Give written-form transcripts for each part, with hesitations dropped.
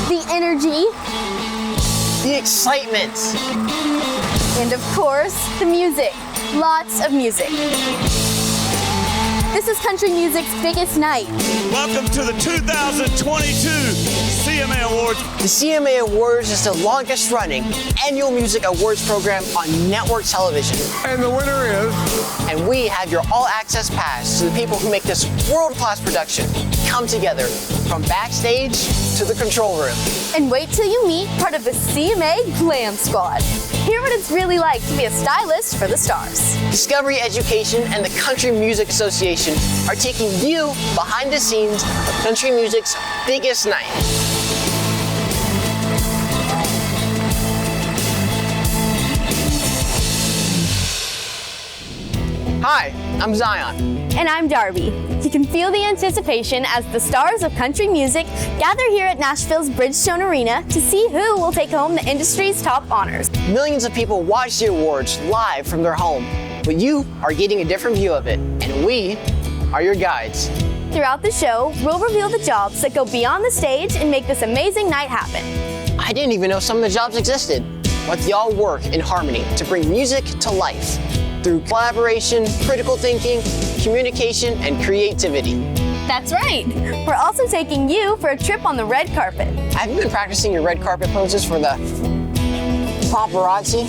the energy, the excitement, and of course, the music. Lots of music. This is country music's biggest night. Welcome to the 2022 CMA Awards. The CMA Awards is the longest running annual music awards program on network television. And the winner is... And we have your all-access pass to the people who make this world-class production come together from backstage to the control room. And wait till you meet part of the CMA Glam Squad. Hear what it's really like to be a stylist for the stars. Discovery Education and the Country Music Association are taking you behind the scenes of country music's biggest night. Hi, I'm Zion. And I'm Darby. You can feel the anticipation as the stars of country music gather here at Nashville's Bridgestone Arena to see who will take home the industry's top honors. Millions of people watch the awards live from their home, but you are getting a different view of it, and we are your guides. Throughout the show, we'll reveal the jobs that go beyond the stage and make this amazing night happen. I didn't even know some of the jobs existed, but they all work in harmony to bring music to life through collaboration, critical thinking, communication, and creativity. That's right. We're also taking you for a trip on the red carpet. Have you been practicing your red carpet poses for the paparazzi?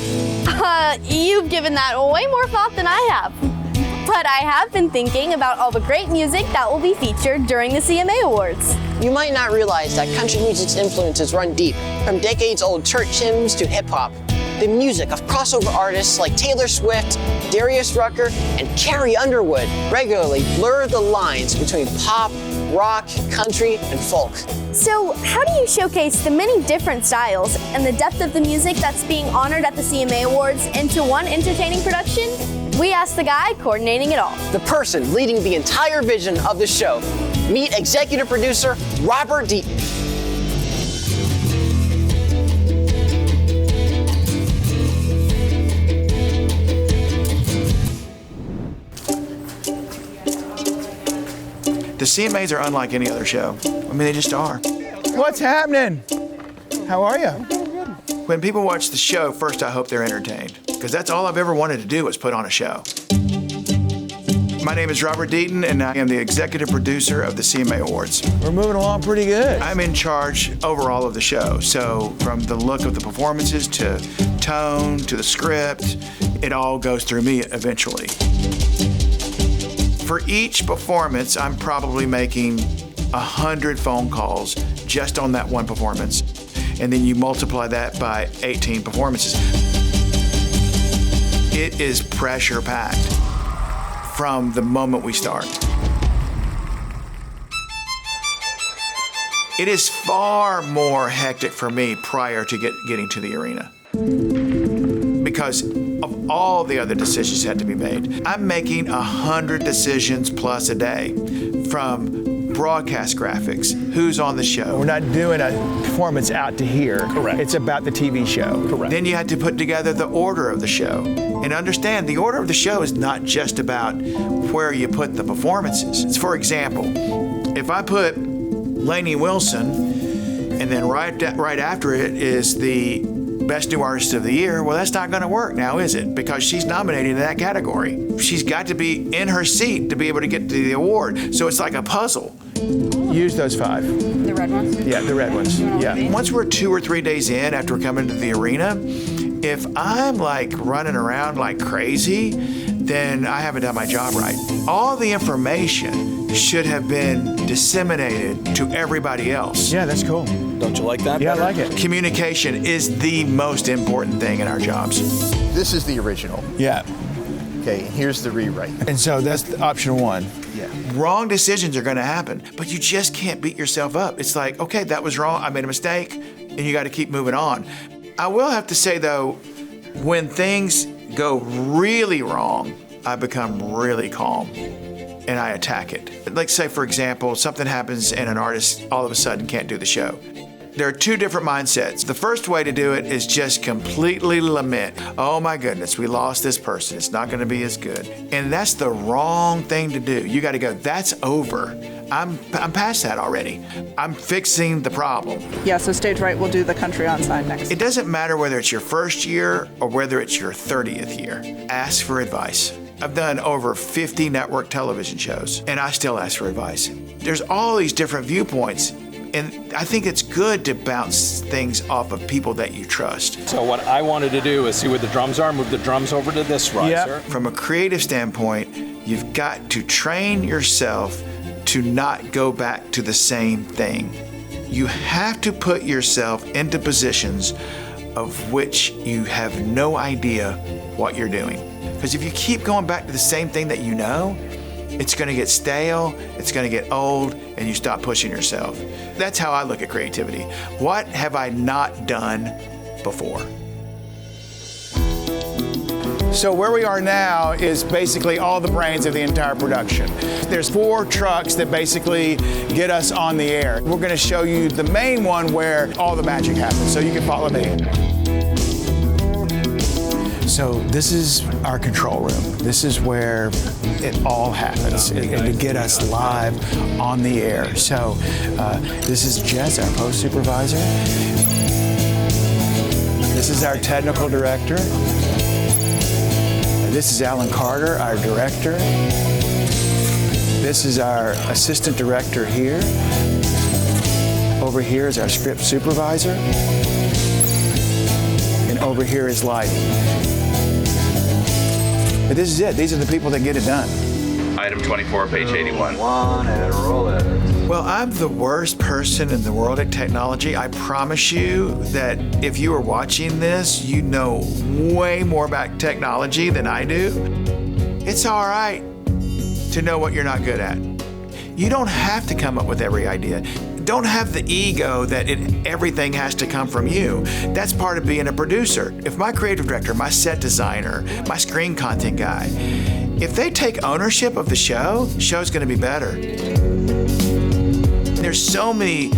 You've given that way more thought than I have. But I have been thinking about all the great music that will be featured during the CMA Awards. You might not realize that country music's influences run deep, from decades-old church hymns to hip-hop. The music of crossover artists like Taylor Swift, Darius Rucker, and Carrie Underwood regularly blur the lines between pop, rock, country, and folk. So how do you showcase the many different styles and the depth of the music that's being honored at the CMA Awards into one entertaining production? We asked the guy coordinating it all. The person leading the entire vision of the show. Meet executive producer Robert Deaton. The CMAs are unlike any other show. I mean, they just are. What's happening? How are you? When people watch the show, first I hope they're entertained, because that's all I've ever wanted to do is put on a show. My name is Robert Deaton, and I am the executive producer of the CMA Awards. We're moving along pretty good. I'm in charge overall of the show, so from the look of the performances to tone to the script, it all goes through me eventually. For each performance, I'm probably making 100 phone calls just on that one performance. And then you multiply that by 18 performances. It is pressure-packed from the moment we start. It is far more hectic for me prior to getting to the arena, because of all the other decisions that had to be made. I'm making 100 decisions plus a day, from broadcast graphics, who's on the show. We're not doing a performance out to here. Correct. It's about the TV show. Correct. Then you had to put together the order of the show. And understand, the order of the show is not just about where you put the performances. It's, for example, if I put Lainey Wilson, and then right after it is the Best New Artist of the Year, well, that's not going to work now, is it? Because she's nominated in that category. She's got to be in her seat to be able to get to the award. So it's like a puzzle. Use those 5. The red ones? Yeah, the red ones. Yeah. Once we're 2 or 3 days in after coming to the arena, if I'm like running around like crazy, then I haven't done my job right. All the information should have been disseminated to everybody else. Yeah, that's cool. Don't you like that? Yeah, better? I like it. Communication is the most important thing in our jobs. This is the original. Yeah. Okay, and here's the rewrite. And so that's option 1. Yeah. Wrong decisions are going to happen, but you just can't beat yourself up. It's like, okay, that was wrong. I made a mistake, and you got to keep moving on. I will have to say, though, when things go really wrong, I become really calm and I attack it. Like, say, for example, something happens and an artist all of a sudden can't do the show. There are 2 different mindsets. The first way to do it is just completely lament. Oh my goodness, we lost this person. It's not going to be as good. And that's the wrong thing to do. You got to go, that's over. I'm past that already. I'm fixing the problem. Yeah, so Stage Right will do the country on side next. It doesn't matter whether it's your first year or whether it's your 30th year. Ask for advice. I've done over 50 network television shows, and I still ask for advice. There's all these different viewpoints, and I think it's good to bounce things off of people that you trust. So what I wanted to do is see where the drums are, move the drums over to this riser. From a creative standpoint, you've got to train yourself to not go back to the same thing. You have to put yourself into positions of which you have no idea what you're doing. Because if you keep going back to the same thing that you know, it's going to get stale, it's going to get old, and you stop pushing yourself. That's how I look at creativity. What have I not done before? So where we are now is basically all the brains of the entire production. There's 4 trucks that basically get us on the air. We're going to show you the main one where all the magic happens, so you can follow me. So this is our control room. This is where it all happens, and to get us live on the air. So this is Jess, our post supervisor. This is our technical director. This is Alan Carter, our director. This is our assistant director here. Over here is our script supervisor. And over here is lighting. But this is it. These are the people that get it done. Item 24, page 81. Well, I'm the worst person in the world at technology. I promise you that if you are watching this, you know way more about technology than I do. It's all right to know what you're not good at. You don't have to come up with every idea. Don't have the ego that everything has to come from you. That's part of being a producer. If my creative director, my set designer, my screen content guy, if they take ownership of the show's going to be better. There's so many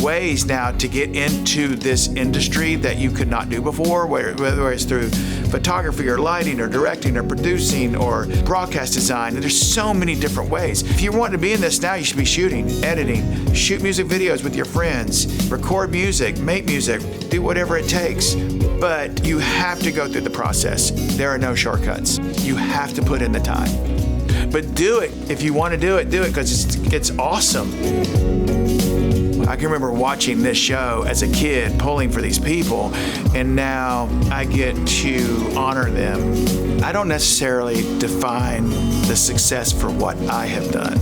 ways now to get into this industry that you could not do before, whether it's through photography or lighting or directing or producing or broadcast design. There's so many different ways. If you want to be in this now, you should be shooting, editing, shoot music videos with your friends, record music, make music, do whatever it takes. But you have to go through the process. There are no shortcuts. You have to put in the time. But do it. If you want to do it because it's awesome. I can remember watching this show as a kid, pulling for these people, and now I get to honor them. I don't necessarily define the success for what I have done.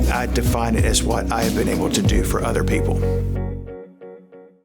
I define it as what I have been able to do for other people.